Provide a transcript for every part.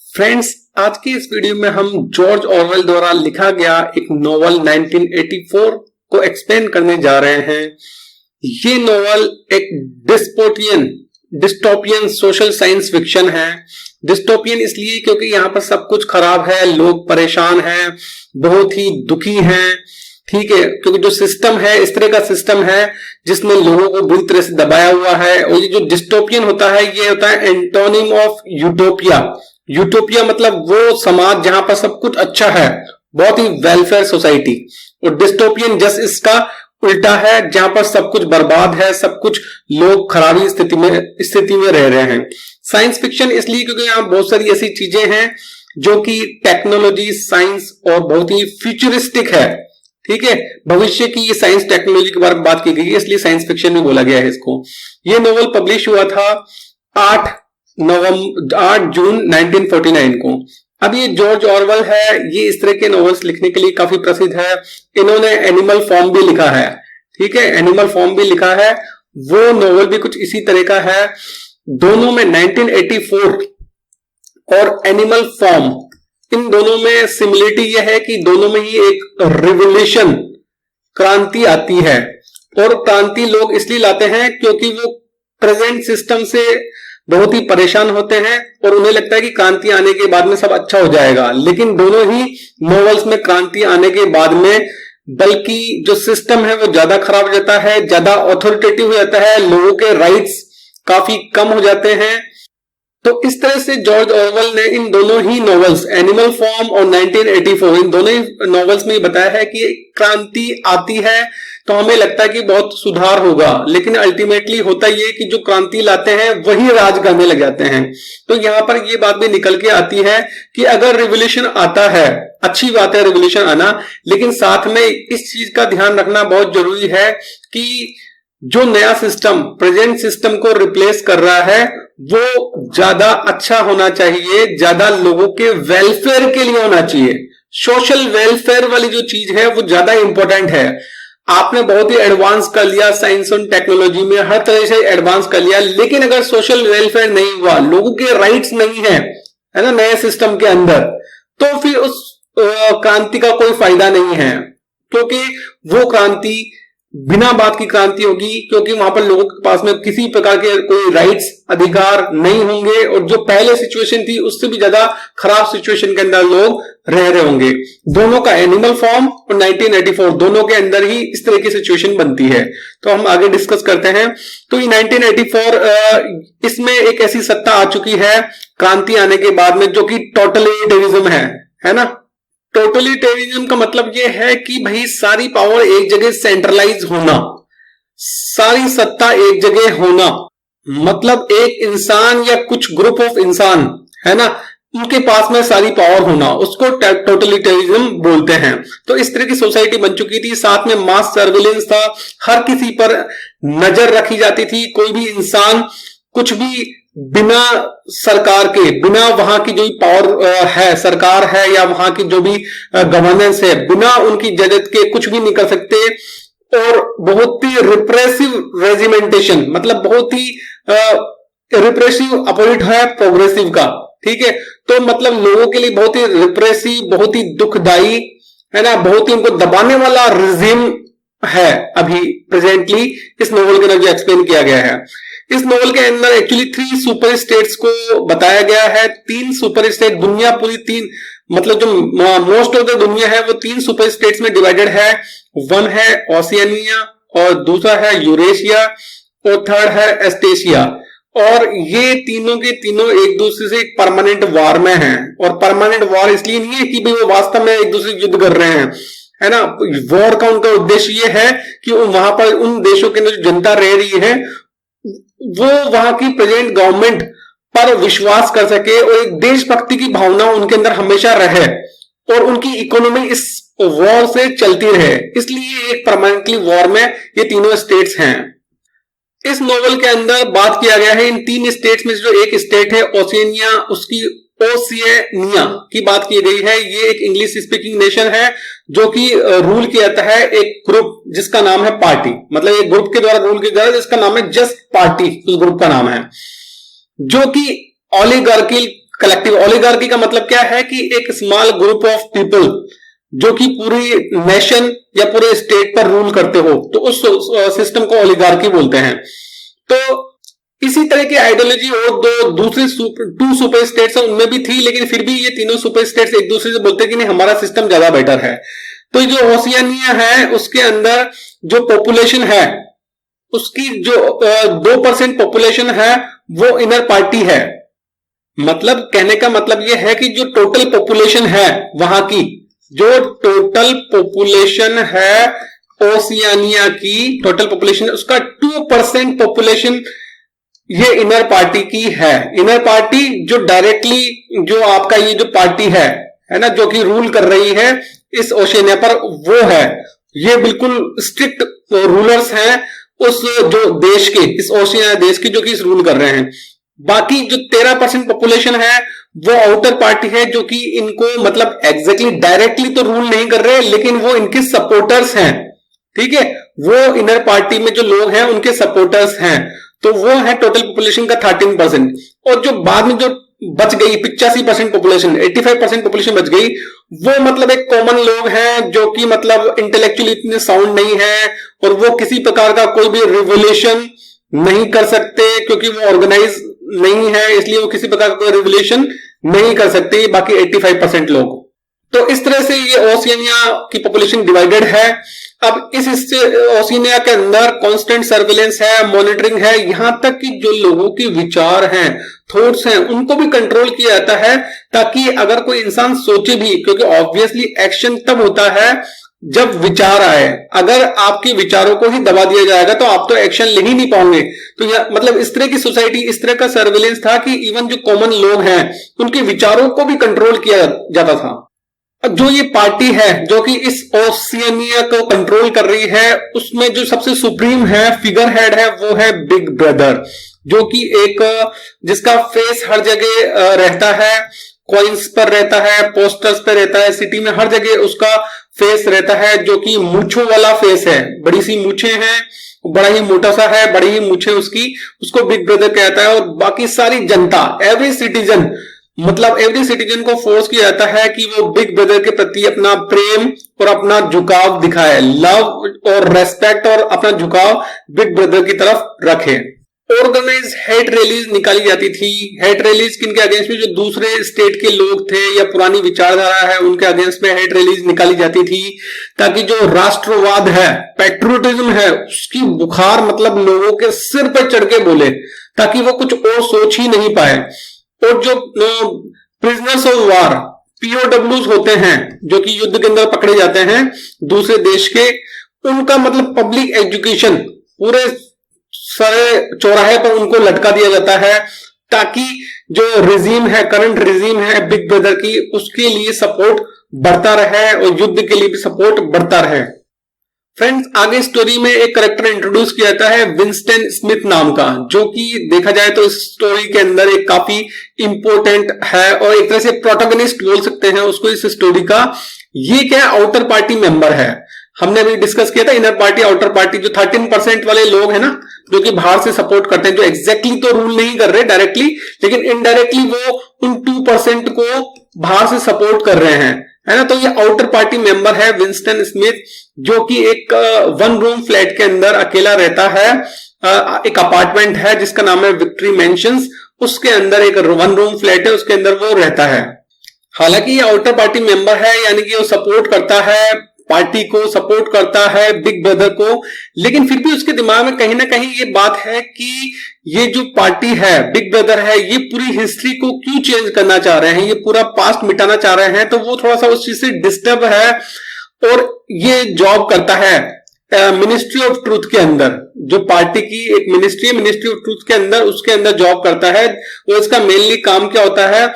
Friends, आज की इस वीडियो में हम जॉर्ज ऑरवेल द्वारा लिखा गया एक नॉवल 1984 को एक्सप्लेन करने जा रहे हैं। ये नॉवल एक डिस्टोपियन सोशल साइंस फिक्शन है। डिस्टोपियन इसलिए क्योंकि यहाँ पर सब कुछ खराब है, लोग परेशान हैं, बहुत ही दुखी हैं, ठीक है, क्योंकि जो सिस्टम है इस तरह का सिस्टम है जिसमें लोगों को बुरी तरह से दबाया हुआ है। और ये जो डिस्टोपियन होता है ये होता है एंटोनिम ऑफ यूटोपिया। यूटोपिया मतलब वो समाज जहां पर सब कुछ अच्छा है, बहुत ही वेलफेयर सोसाइटी। और डिस्टोपियन जस्ट इसका उल्टा है, जहां पर सब कुछ बर्बाद है, सब कुछ लोग खराबी स्थिति में रह रहे हैं। साइंस फिक्शन इसलिए क्योंकि यहां बहुत सारी ऐसी चीजें हैं जो कि टेक्नोलॉजी, साइंस और बहुत ही फ्यूचरिस्टिक है, ठीक है, भविष्य की ये साइंस टेक्नोलॉजी के बारे में बात की गई है, इसलिए साइंस फिक्शन में बोला गया है इसको। ये नोवेल पब्लिश हुआ था 8 जून 1949 को। अब ये जॉर्ज ऑरवेल है, ये इस तरह के नॉवेल्स लिखने के लिए काफी प्रसिद्ध है। इन्होंने एनिमल फॉर्म भी लिखा है, ठीक है, एनिमल फॉर्म भी लिखा है, वो नॉवेल भी कुछ इसी तरह का है। दोनों में 1984 और एनिमल फॉर्म, इन दोनों में सिमिलरिटी यह है कि दोनों में ही एक रिवोल्यूशन, क्रांति आती है। और क्रांति लोग इसलिए लाते हैं क्योंकि वो प्रेजेंट सिस्टम से बहुत ही परेशान होते हैं और उन्हें लगता है कि क्रांति आने के बाद में सब अच्छा हो जाएगा। लेकिन दोनों ही नॉवेल्स में क्रांति आने के बाद में बल्कि जो सिस्टम है वो ज्यादा खराब हो जाता है, ज्यादा ऑथोरिटेटिव हो जाता है, लोगों के राइट्स काफी कम हो जाते हैं। तो इस तरह से जॉर्ज ऑरवेल ने इन दोनों ही नॉवेल्स, एनिमल फॉर्म और 1984, इन दोनों ही नॉवेल्स में बताया है कि क्रांति आती है तो हमें लगता है कि बहुत सुधार होगा, लेकिन अल्टीमेटली होता ये कि जो क्रांति लाते हैं वही राज करने लग जाते हैं। तो यहां पर ये बात भी निकल के आती है कि अगर रिवोल्यूशन आता है, अच्छी बात है रिवोल्यूशन आना, लेकिन साथ में इस चीज का ध्यान रखना बहुत जरूरी है कि जो नया सिस्टम प्रेजेंट सिस्टम को रिप्लेस कर रहा है वो ज्यादा अच्छा होना चाहिए, ज्यादा लोगों के वेलफेयर के लिए होना चाहिए। सोशल वेलफेयर वाली जो चीज है वो ज्यादा इंपॉर्टेंट है। आपने बहुत ही एडवांस कर लिया साइंस और टेक्नोलॉजी में, हर तरह से एडवांस कर लिया, लेकिन अगर सोशल वेलफेयर नहीं हुआ, लोगों के राइट्स नहीं है ना नए सिस्टम के अंदर, तो फिर उस क्रांति का कोई फायदा नहीं है, क्योंकि वो क्रांति बिना बात की क्रांति होगी, क्योंकि वहां पर लोगों के पास में किसी प्रकार के कोई राइट्स, अधिकार नहीं होंगे और जो पहले सिचुएशन थी उससे भी ज्यादा खराब सिचुएशन के अंदर लोग रह रहे होंगे। दोनों का, एनिमल फॉर्म और 1984, दोनों के अंदर ही इस तरह की सिचुएशन बनती है। तो हम आगे डिस्कस करते हैं। तो ये 1984, इसमें एक ऐसी सत्ता आ चुकी है क्रांति आने के बाद में जो कि टोटलिटेरिज्म है ना। टोटलिटेरिज्म का मतलब यह है कि भाई सारी पावर एक जगह सेंट्रलाइज होना, सारी सत्ता एक जगह होना, मतलब एक इंसान या कुछ ग्रुप ऑफ इंसान है ना, उनके पास में सारी पावर होना, उसको टोटलिटेरिज्म बोलते हैं। तो इस तरह की सोसाइटी बन चुकी थी। साथ में मास सर्विलेंस था, हर किसी पर नजर रखी जाती थी। कोई भी इंसान कुछ भी बिना सरकार के, बिना वहां की जो भी पावर है, सरकार है या वहां की जो भी गवर्नेंस है, बिना उनकी इजाजत के कुछ भी नहीं कर सकते। और बहुत ही रिप्रेसिव रेजिमेंटेशन, मतलब बहुत ही रिप्रेसिव अपोजिट है प्रोग्रेसिव का, ठीक है। तो मतलब लोगों के लिए बहुत ही रिप्रेसिव, बहुत ही दुखदाई है ना, बहुत ही उनको दबाने वाला रिजिम है अभी प्रेजेंटली इस नोवेल के अंदर जो एक्सप्लेन किया गया है। इस नोवेल के अंदर एक्चुअली 3 सुपर स्टेट्स को बताया गया है। 3 सुपर स्टेट, दुनिया पूरी 3, मतलब जो मोस्ट ऑफ द दुनिया है वो 3 सुपर स्टेट्स में डिवाइडेड है। वन है ओशियानिया, और दूसरा है यूरेशिया, और थर्ड है एस्टेशिया। और ये तीनों के तीनों एक दूसरे से परमानेंट वॉर में हैं। और परमानेंट वॉर इसलिए नहीं है कि भाई वो वास्तव में एक दूसरे से युद्ध कर रहे हैं, है ना। वॉर का उनका उद्देश्य ये है कि वहां पर उन देशों के अंदर जो जनता रह रही है वो वहां की प्रेजेंट गवर्नमेंट पर विश्वास कर सके और एक देशभक्ति की भावना उनके अंदर हमेशा रहे और उनकी इकोनॉमी इस वॉर से चलती रहे। इसलिए एक परमानेंटली वॉर में ये तीनों स्टेट्स हैं। इस नोवेल के अंदर बात किया गया है इन 3 स्टेट्स में जो एक स्टेट है ओशियानिया, उसकी ओशियानिया की बात की गई है। ये एक इंग्लिश स्पीकिंग नेशन है जो कि रूल किया जाता है एक ग्रुप जिसका नाम है पार्टी, मतलब एक ग्रुप के द्वारा रूल किया जाता है जिसका नाम है जस्ट पार्टी, उस ग्रुप का नाम है, जो कि ओलिगार्की कलेक्टिव ओलिगार्की का मतलब क्या है कि एक स्मॉल ग्रुप ऑफ पीपल जो कि पूरी नेशन या पूरे स्टेट पर रूल करते हो, तो उस सिस्टम को ओलिगार्की बोलते हैं। तो इसी तरह की आइडियोलॉजी और दो दूसरे टू सुपर स्टेट्स हैं उनमें भी थी, लेकिन फिर भी ये तीनों सुपर स्टेट्स एक दूसरे से बोलते हैं कि नहीं हमारा सिस्टम ज्यादा बेटर है। तो जो ओशियानिया है उसके अंदर जो पॉपुलेशन है उसकी जो 2% पॉपुलेशन है वो इनर पार्टी है। मतलब कहने का मतलब यह है कि जो टोटल पॉपुलेशन है वहां की, जो टोटल पॉपुलेशन है ओशियानिया की टोटल पॉपुलेशन, उसका 2% पॉपुलेशन ये इनर पार्टी की है। इनर पार्टी जो डायरेक्टली जो आपका ये जो पार्टी है ना, जो कि रूल कर रही है इस ओशियानिया पर, वो है। ये बिल्कुल स्ट्रिक्ट रूलर्स हैं उस जो देश के, इस ओशियानिया देश के, जो कि इस रूल कर रहे हैं। बाकी जो 13% पॉपुलेशन है वो आउटर पार्टी है, जो कि इनको मतलब एग्जैक्टली डायरेक्टली तो रूल नहीं कर रहे, लेकिन वो इनके सपोर्टर्स हैं। ठीक है, वो इनर पार्टी में जो लोग हैं उनके सपोर्टर्स हैं। तो वो है टोटल पॉपुलेशन का 13%। और जो बाद में जो बच गई 85% पॉपुलेशन, 85% पॉपुलेशन बच गई, वो मतलब एक कॉमन लोग हैं जो कि मतलब इंटेलेक्चुअली इतने साउंड नहीं है और वो किसी प्रकार का कोई भी रिवोल्यूशन नहीं कर सकते क्योंकि वो ऑर्गेनाइज नहीं है, इसलिए वो किसी प्रकार का कोई रिवोल्यूशन नहीं कर सकते बाकी 85% लोग। तो इस तरह से ये ओशियानिया की पॉपुलेशन डिवाइडेड है। अब इस ओशियानिया के अंदर कांस्टेंट सर्विलेंस है, मॉनिटरिंग है, यहां तक कि जो लोगों के विचार हैं, थॉट्स हैं, उनको भी कंट्रोल किया जाता है, ताकि अगर कोई इंसान सोचे भी, क्योंकि ऑब्वियसली एक्शन तब होता है जब विचार आए। अगर आपके विचारों को ही दबा दिया जाएगा तो आप तो एक्शन ले ही नहीं पाओगे। तो मतलब इस तरह की सोसाइटी, इस तरह का सर्विलेंस था कि इवन जो कॉमन लोग हैं उनके विचारों को भी कंट्रोल किया जाता था। जो ये पार्टी है जो कि इस ओशियानिया को कंट्रोल कर रही है, उसमें जो सबसे सुप्रीम है, फिगर हेड है, वो है बिग ब्रदर, जो कि एक जिसका फेस हर जगह रहता है, कॉइन्स पर रहता है, पोस्टर्स पर रहता है, सिटी में हर जगह उसका फेस रहता है, जो कि मूंछों वाला फेस है। बड़ी सी मूछें हैं, बड़ा ही मोटा सा है, बड़ी ही मूछें उसकी, उसको बिग ब्रदर कहता है। और बाकी सारी जनता, एवरी सिटीजन, मतलब एवरी सिटीजन को फोर्स किया जाता है कि वो बिग ब्रदर के प्रति अपना प्रेम और अपना झुकाव दिखाए, लव और रेस्पेक्ट और अपना झुकाव बिग ब्रदर की तरफ रखे। ऑर्गेनाइज हेट रैलीज निकाली जाती थी। हेट रैलीज किनके अगेंस्ट में? जो दूसरे स्टेट के लोग थे या पुरानी विचारधारा है उनके अगेंस्ट में हेट रैलीज निकाली जाती थी, ताकि जो राष्ट्रवाद है, पेट्रियोटिज्म है, उसकी बुखार मतलब लोगों के सिर पर चढ़ के बोले, ताकि वो कुछ और सोच ही नहीं पाए। और जो प्रिजनर्स ऑफ वार, पीओडब्ल्यूज होते हैं, जो कि युद्ध के अंदर पकड़े जाते हैं दूसरे देश के, उनका मतलब पब्लिक एजुकेशन पूरे सारे चौराहे पर उनको लटका दिया जाता है, ताकि जो रिजीम है, करंट रिजीम है बिग ब्रदर की, उसके लिए सपोर्ट बढ़ता रहे और युद्ध के लिए भी सपोर्ट बढ़ता रहे। फ्रेंड्स, आगे स्टोरी में एक कैरेक्टर इंट्रोड्यूस किया जाता है विंस्टन स्मिथ नाम का, जो कि देखा जाए तो इस स्टोरी के अंदर एक काफी इंपॉर्टेंट है और एक तरह से प्रोटोगनिस्ट बोल सकते हैं उसको इस स्टोरी का। ये क्या आउटर पार्टी मेंबर है, हमने अभी डिस्कस किया था इनर पार्टी आउटर पार्टी। जो 13% वाले लोग हैं ना, जो कि बाहर से सपोर्ट करते हैं, जो एग्जैक्टली तो रूल नहीं कर रहे डायरेक्टली, लेकिन इनडायरेक्टली वो उन 2% को बाहर से सपोर्ट कर रहे हैं, है ना। तो ये आउटर पार्टी मेंबर है विंस्टन स्मिथ, जो कि एक 1 रूम फ्लैट के अंदर अकेला रहता है। एक अपार्टमेंट है जिसका नाम है विक्ट्री मैंशंस, उसके अंदर एक 1 रूम फ्लैट है, उसके अंदर वो रहता है। हालांकि ये आउटर पार्टी मेंबर है, यानी कि वो सपोर्ट करता है पार्टी को, सपोर्ट करता है बिग ब्रदर को, लेकिन फिर भी उसके दिमाग में कहीं ना कहीं ये बात है कि ये जो पार्टी है, बिग ब्रदर है, ये पूरी हिस्ट्री को क्यों चेंज करना चाह रहे हैं, ये पूरा पास्ट मिटाना चाह रहे हैं। तो वो थोड़ा सा उस चीज से डिस्टर्ब है और ये जॉब करता है मिनिस्ट्री ऑफ ट्रूथ के अंदर, जो पार्टी की एक मिनिस्ट्री है, मिनिस्ट्री ऑफ ट्रूथ के अंदर, उसके अंदर जॉब करता है। और इसका मेनली काम क्या होता है,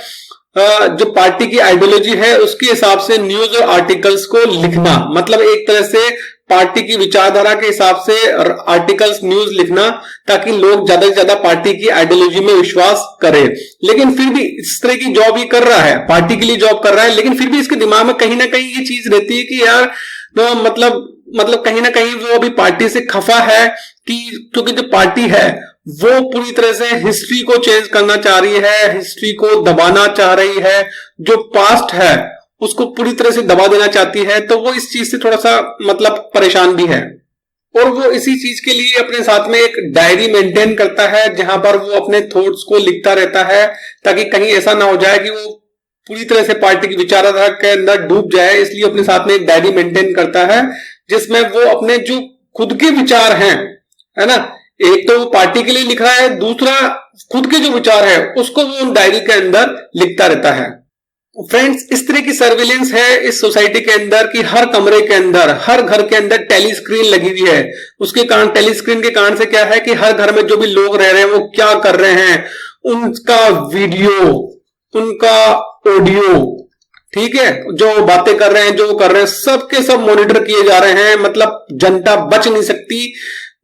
जो पार्टी की आइडियोलॉजी है उसके हिसाब से न्यूज और आर्टिकल्स को लिखना, मतलब एक तरह से पार्टी की विचारधारा के हिसाब से आर्टिकल्स, न्यूज लिखना, ताकि लोग ज्यादा से ज्यादा पार्टी की आइडियोलॉजी में विश्वास करें। लेकिन फिर भी इस तरह की जॉब ही कर रहा है, पार्टी के लिए जॉब कर रहा है, लेकिन फिर भी इसके दिमाग में कहीं ना कहीं ये चीज रहती है कि यार तो मतलब कहीं ना कहीं वो अभी पार्टी से खफा है, कि क्योंकि जो पार्टी है वो पूरी तरह से हिस्ट्री को चेंज करना चाह रही है, हिस्ट्री को दबाना चाह रही है, जो पास्ट है उसको पूरी तरह से दबा देना चाहती है। तो वो इस चीज से थोड़ा सा मतलब परेशान भी है, और वो इसी चीज के लिए अपने साथ में एक डायरी मेंटेन करता है जहां पर वो अपने थॉट्स को लिखता रहता है, ताकि कहीं ऐसा ना हो जाए कि वो पूरी तरह से पार्टी की विचारधारा के अंदर डूब जाए। इसलिए अपने साथ में एक डायरी मेंटेन करता है जिसमें वो अपने जो खुद के विचार हैं, है ना, एक तो वो पार्टी के लिए लिख रहा है, दूसरा खुद के जो विचार है उसको वो डायरी के अंदर लिखता रहता है। फ्रेंड्स, इस तरह की सर्विलेंस है इस सोसाइटी के अंदर कि हर कमरे के अंदर, हर घर के अंदर टेली स्क्रीन लगी हुई है। उसके कारण, टेली स्क्रीन के कारण से क्या है कि हर घर में जो भी लोग रह रहे हैं वो क्या कर रहे हैं, उनका वीडियो, उनका ऑडियो, ठीक है, जो बातें कर रहे हैं, जो कर रहे हैं, सबके सब मॉनिटर किए जा रहे हैं। मतलब जनता बच नहीं सकती,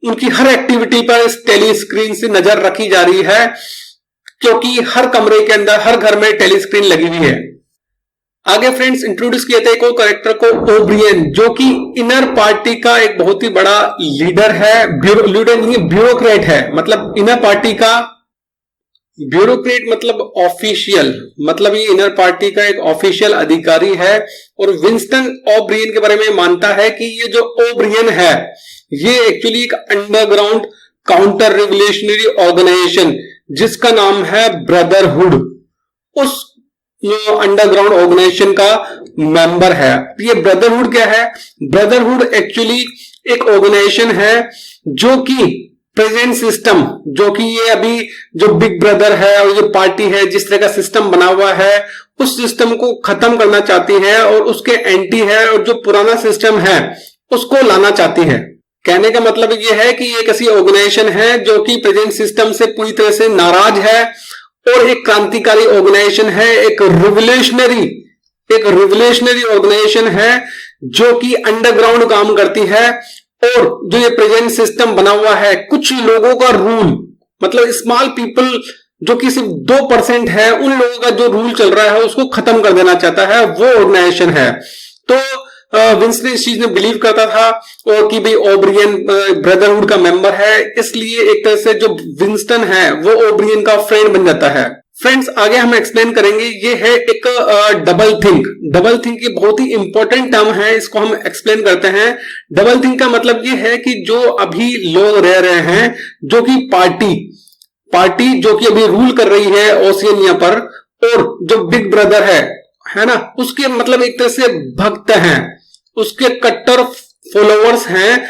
उनकी हर एक्टिविटी पर इस टेली स्क्रीन से नजर रखी जा रही है, क्योंकि हर कमरे के अंदर, हर घर में टेली स्क्रीन लगी हुई है। आगे फ्रेंड्स इंट्रोड्यूस किया था एक और कैरेक्टर को, ओब्रियन, जो कि इनर पार्टी का एक बहुत ही बड़ा लीडर है, लीडर नहीं, ब्यूरोक्रेट है। मतलब इनर पार्टी का ब्यूरोक्रेट मतलब ऑफिशियल, मतलब ये इनर पार्टी का एक ऑफिशियल अधिकारी है। और विंस्टन ओब्रियन के बारे में मानता है कि ये जो ओब्रियन है ये एक्चुअली एक अंडरग्राउंड काउंटर रिवोल्यूशनरी ऑर्गेनाइजेशन जिसका नाम है ब्रदरहुड, उस अंडरग्राउंड ऑर्गेनाइजेशन का मेंबर है। ये ब्रदरहुड क्या है? ब्रदरहुड एक्चुअली एक ऑर्गेनाइजेशन है जो कि प्रेजेंट सिस्टम, जो कि ये अभी जो बिग ब्रदर है और ये पार्टी है, जिस तरह का सिस्टम बना हुआ है, उस सिस्टम को खत्म करना चाहती है और उसके एंटी है, और जो पुराना सिस्टम है उसको लाना चाहती है। कहने का मतलब ये है कि ये ऐसी ऑर्गेनाइजेशन है जो कि प्रेजेंट सिस्टम से पूरी तरह से नाराज है और एक क्रांतिकारी ऑर्गेनाइजेशन है, एक रिवोल्यूशनरी ऑर्गेनाइजेशन है जो कि अंडरग्राउंड काम करती है। और जो ये प्रेजेंट सिस्टम बना हुआ है, कुछ लोगों का रूल, मतलब स्मॉल पीपल जो कि सिर्फ 2% है, उन लोगों का जो रूल चल रहा है उसको खत्म कर देना चाहता है, वो ऑर्गेनाइजेशन है। तो विंस्टन इस चीज में बिलीव करता था, और कि भाई ओब्रियन ब्रदरहुड का मेंबर है, इसलिए एक तरह से जो विंस्टन है वो ओब्रियन का फ्रेंड बन जाता है। फ्रेंड्स, आगे हम एक्सप्लेन करेंगे, ये है एक डबल थिंक। डबल थिंक ये बहुत ही इंपॉर्टेंट टर्म है, इसको हम एक्सप्लेन करते हैं। डबल थिंक का मतलब ये है कि जो अभी लोग रह रहे हैं, जो कि पार्टी जो कि अभी रूल कर रही है ओशिनिया पर, और जो बिग ब्रदर है ना, उसके मतलब एक तरह से भक्त हैं, उसके कट्टर फॉलोअर्स हैं।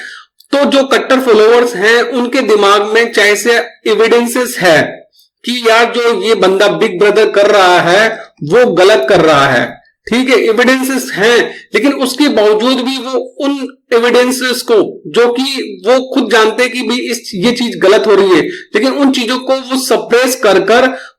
तो जो कट्टर फॉलोअर्स हैं उनके दिमाग में चाहे से एविडेंसेस है कि यार जो ये बंदा बिग ब्रदर कर रहा है वो गलत कर रहा है, ठीक है, एविडेंसेस हैं, लेकिन उसके बावजूद भी वो उन एविडेंसेस को, जो कि वो खुद जानते हैं कि भाई ये चीज गलत हो रही है, लेकिन उन चीजों को वो सप्रेस कर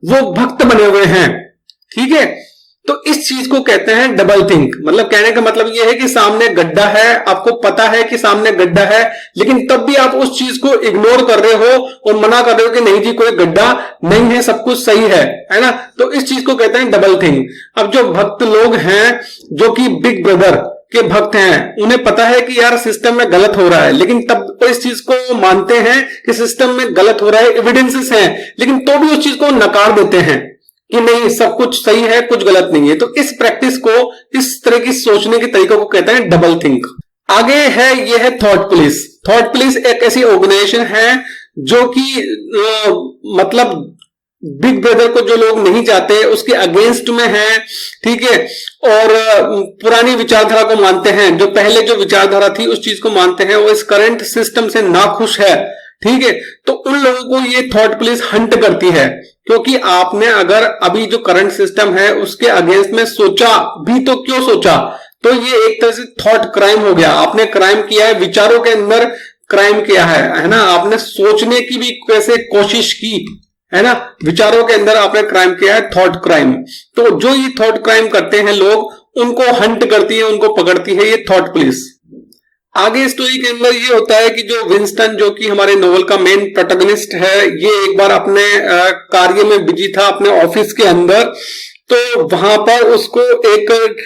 वो भक्त बने हुए हैं, ठीक है। तो इस चीज को कहते हैं डबल थिंक। मतलब कहने का मतलब यह है कि सामने गड्ढा है, आपको पता है कि सामने गड्ढा है, लेकिन तब भी आप उस चीज को इग्नोर कर रहे हो और मना कर रहे हो कि नहीं जी कोई गड्ढा नहीं है, सब कुछ सही है ना। तो इस चीज को कहते हैं डबल थिंक। अब जो भक्त लोग हैं, जो कि बिग ब्रदर के भक्त हैं, उन्हें पता है कि यार सिस्टम में गलत हो रहा है, लेकिन तब वो इस चीज को मानते हैं कि सिस्टम में गलत हो रहा है, एविडेंसेस हैं, लेकिन तो भी उस चीज को नकार देते हैं कि नहीं सब कुछ सही है, कुछ गलत नहीं है। तो इस प्रैक्टिस को, इस तरह की सोचने के तरीकों को कहते हैं डबल थिंक। आगे है, ये है थॉट पुलिस। थॉट पुलिस एक ऐसी ऑर्गेनाइजेशन है जो कि मतलब बिग ब्रदर को जो लोग नहीं चाहते उसके अगेंस्ट में है, ठीक है, और पुरानी विचारधारा को मानते हैं, जो पहले जो विचारधारा थी उस चीज को मानते हैं, वो इस करंट सिस्टम से नाखुश है, ठीक है। तो उन लोगों को ये थॉट पुलिस हंट करती है, क्योंकि आपने अगर अभी जो करंट सिस्टम है उसके अगेंस्ट में सोचा भी तो क्यों सोचा, तो ये एक तरह से थॉट क्राइम हो गया। आपने क्राइम किया है, विचारों के अंदर क्राइम किया है ना। आपने सोचने की भी कैसे कोशिश की है ना, विचारों के अंदर आपने क्राइम किया है, थॉट क्राइम। तो जो ये थॉट क्राइम करते हैं लोग, उनको हंट करती है, उनको पकड़ती है ये थॉट पुलिस। आगे स्टोरी के अंदर ये होता है कि जो विंस्टन, जो कि हमारे नोवेल का मेन प्रोटैगनिस्ट है, ये एक बार अपने कार्य में बिजी था अपने ऑफिस के अंदर। तो वहां पर उसको एक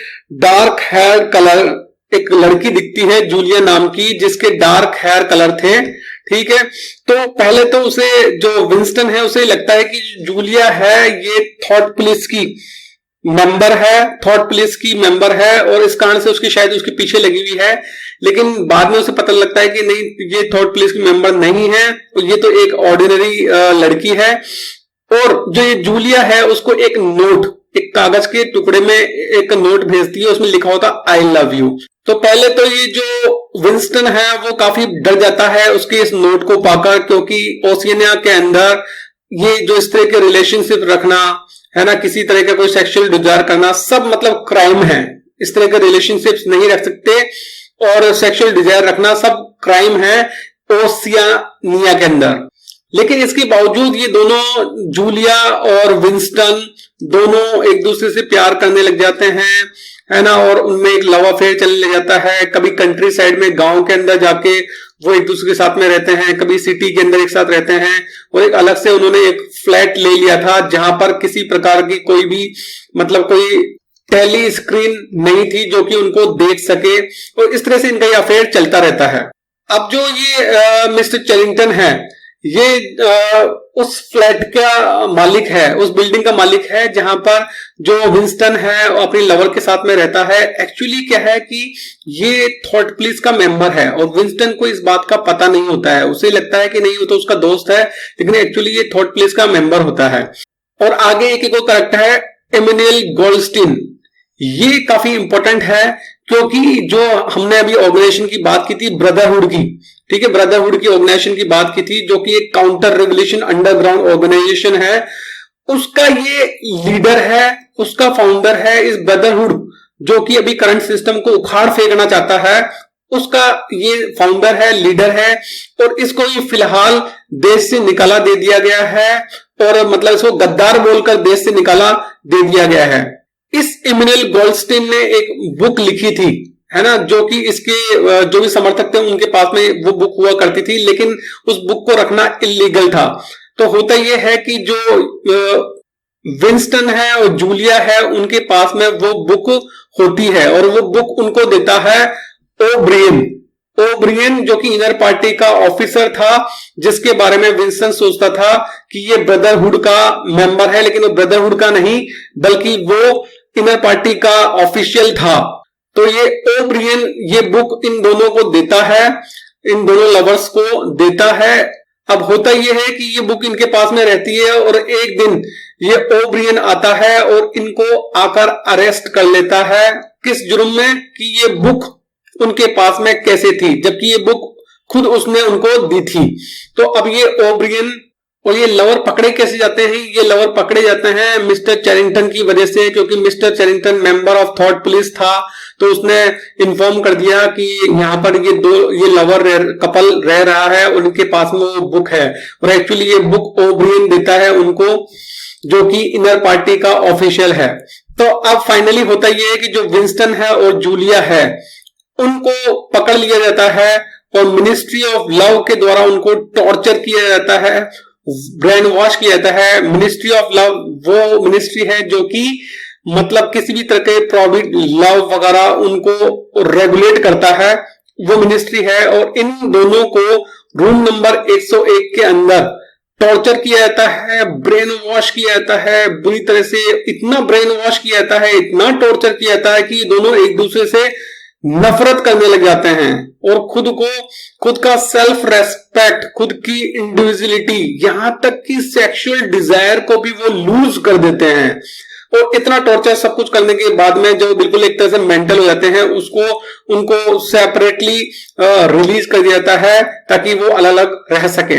डार्क हेयर कलर एक लड़की दिखती है, जूलिया नाम की, जिसके डार्क हेयर कलर थे, ठीक है। तो पहले तो उसे, जो विंस्टन है, उसे लगता है कि जूलिया है ये थॉट पुलिस की मेंबर है, थॉट पुलिस की मेंबर है, और इस कारण से उसकी शायद उसके पीछे लगी हुई है। लेकिन बाद में उसे पता लगता है कि नहीं, ये थॉट पुलिस की मेंबर नहीं है, ये तो एक ऑर्डिनरी लड़की है। और जो ये जूलिया है उसको एक नोट, एक कागज के टुकड़े में एक नोट भेजती है, उसमें लिखा होता आई लव यू। तो पहले तो ये जो विंस्टन है वो काफी डर जाता है उसके इस नोट को पाकर, क्योंकि ओशियनिया के अंदर ये जो इस तरह के रिलेशनशिप रखना है ना, किसी तरह का कोई सेक्सुअल डिजायर करना, सब मतलब क्राइम है। इस तरह के रिलेशनशिप्स नहीं रख सकते और सेक्सुअल डिजायर रखना सब क्राइम है ओशियनिया के अंदर। लेकिन इसके बावजूद ये दोनों, जूलिया और विंस्टन, दोनों एक दूसरे से प्यार करने लग जाते हैं, है ना, और उनमें एक लव अफेयर चलने लग जाता है। कभी कंट्री साइड में गांव के अंदर जाके वो एक दूसरे के साथ में रहते हैं, कभी सिटी के अंदर एक साथ रहते हैं, और एक अलग से उन्होंने एक फ्लैट ले लिया था जहां पर किसी प्रकार की कोई भी मतलब कोई टेली स्क्रीन नहीं थी जो कि उनको देख सके, और इस तरह से इनका ये अफेयर चलता रहता है। अब जो ये मिस्टर चैरिंगटन है, ये उस फ्लैट का मालिक है, उस बिल्डिंग का मालिक है जहां पर जो विंस्टन है वो अपनी लवर के साथ में रहता है। एक्चुअली क्या है कि ये थॉट पुलिस का मेंबर है और विंस्टन को इस बात का पता नहीं होता है। उसे लगता है कि नहीं, वो तो उसका दोस्त है, लेकिन एक्चुअली ये थॉट पुलिस का मेंबर होता है। और आगे एक और कैरेक्टर है इमैनुअल गोल्डस्टीन। ये काफी इंपॉर्टेंट है क्योंकि जो हमने अभी ऑर्गेनाइजेशन की बात की थी ब्रदरहुड की, ठीक है, ब्रदरहुड की ऑर्गेनाइजेशन की बात की थी जो कि एक काउंटर रेवोल्यूशन अंडरग्राउंड ऑर्गेनाइजेशन है, उसका ये लीडर है, उसका फाउंडर है इस ब्रदरहुड, जो कि अभी करंट सिस्टम को उखाड़ फेंकना चाहता है, उसका ये फाउंडर है, लीडर है। और इसको ये फिलहाल देश से निकाला दे दिया गया है, और मतलब इसको गद्दार बोलकर देश से निकाला दे दिया गया है। इस इमैनुअल गोल्डस्टीन ने एक बुक लिखी थी, है ना, जो कि इसके जो भी समर्थक थे उनके पास में वो बुक हुआ करती थी, लेकिन उस बुक को रखना इलीगल था। तो होता यह है कि जो विंस्टन है और जूलिया है उनके पास में वो बुक होती है, और वो बुक उनको देता है ओब्रियन, जो कि इनर पार्टी का ऑफिसर था, जिसके बारे में विंस्टन सोचता था कि ये ब्रदरहुड का मेंबर है, लेकिन वो ब्रदरहुड का नहीं बल्कि वो इनर पार्टी का ऑफिशियल था। तो ये ओब्रियन ये बुक इन दोनों को देता है, इन दोनों लवर्स को देता है। अब होता यह है कि ये बुक इनके पास में रहती है, और एक दिन ये ओब्रियन आता है और इनको आकर अरेस्ट कर लेता है। किस जुर्म में? कि ये बुक उनके पास में कैसे थी, जबकि ये बुक खुद उसने उनको दी थी। तो अब ये ओब्रियन और ये लवर पकड़े कैसे जाते हैं? ये लवर पकड़े जाते हैं मिस्टर चैरिंगटन की वजह से, क्योंकि mister Charrington member of thought police था, तो उसने इन्फॉर्म कर दिया कि यहाँ पर ये लवर कपल रह रहा है और उनके पास में वो बुक है, और एक्चुअली ये बुक ओब्रियन देता है उनको, जो कि इनर पार्टी का ऑफिशियल है। तो अब फाइनली होता यह है कि जो विंस्टन है और जूलिया है उनको पकड़ लिया जाता है, और मिनिस्ट्री ऑफ लव के द्वारा उनको टॉर्चर किया जाता है, ब्रेन वॉश किया जाता है। मिनिस्ट्री ऑफ लव वो मिनिस्ट्री है जो कि मतलब किसी भी तरह के प्रॉफिट लव वगैरह उनको रेगुलेट करता है, वो मिनिस्ट्री है। और इन दोनों को रूम नंबर 101 के अंदर टॉर्चर किया जाता है, ब्रेन वॉश किया जाता है, बुरी तरह से इतना ब्रेन वॉश किया जाता है, इतना टॉर्चर किया जाता है कि ये दोनों एक दूसरे से नफरत करने लग जाते हैं, और खुद का सेल्फ रेस्पेक्ट, खुद की इंडिविजुअलिटी, यहां तक कि सेक्सुअल डिजायर को भी वो लूज कर देते हैं। और इतना टॉर्चर सब कुछ करने के बाद में जो बिल्कुल एक तरह से मेंटल हो जाते हैं, उनको सेपरेटली रिलीज कर दिया जाता है ताकि वो अलग अलग रह सकें।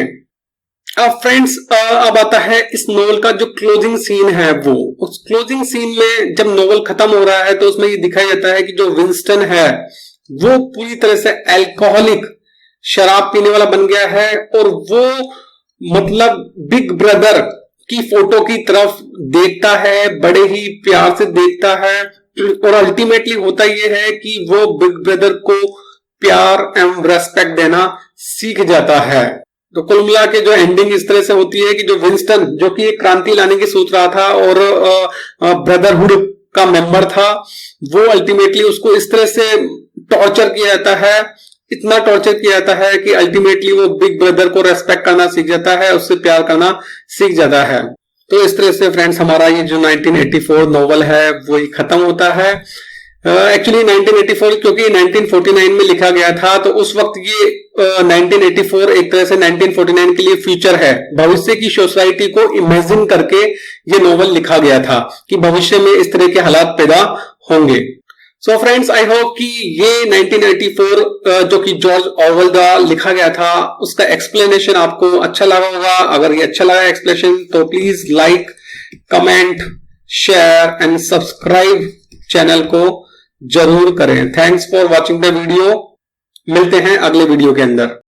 अब फ्रेंड्स, अब आता है इस नॉवल का जो क्लोजिंग सीन है, वो उस क्लोजिंग सीन में जब नॉवल खत्म हो रहा है तो उसमें ये दिखाया जाता है कि जो विंस्टन है वो पूरी तरह से अल्कोहलिक, शराब पीने वाला बन गया है, और वो मतलब बिग ब्रदर की फोटो की तरफ देखता है, बड़े ही प्यार से देखता है, और अल्टीमेटली होता यह है कि वो बिग ब्रदर को प्यार एवं रेस्पेक्ट देना सीख जाता है। तो कुल मिला के जो एंडिंग इस तरह से होती है कि जो विंस्टन, जो कि एक क्रांति लाने की सोच रहा था और ब्रदरहुड का मेंबर था, वो अल्टीमेटली उसको इस तरह से टॉर्चर किया जाता है इतना टॉर्चर किया जाता है कि अल्टीमेटली वो बिग ब्रदर को रेस्पेक्ट करना सीख जाता है, उससे प्यार करना सीख जाता है। तो इस तरह से फ्रेंड्स हमारा ये जो 1984 नॉवल है वो ही खत्म होता है। एक्चुअली 1984 क्योंकि 1949 में लिखा गया था, तो उस वक्त ये 1984 एक तरह से 1949 के लिए फ्यूचर है, भविष्य की सोसाइटी को इमेजिन करके ये नॉवल लिखा गया था कि भविष्य में इस तरह के हालात पैदा होंगे। सो फ्रेंड्स, आई होप कि ये 1984 जो कि जॉर्ज ऑरवेल द्वारा लिखा गया था उसका एक्सप्लेनेशन आपको अच्छा लगा होगा। अगर ये अच्छा लगा एक्सप्लेनेशन तो please like, comment, share and subscribe channel को जरूर करें। Thanks for watching the video. मिलते हैं अगले वीडियो के अंदर।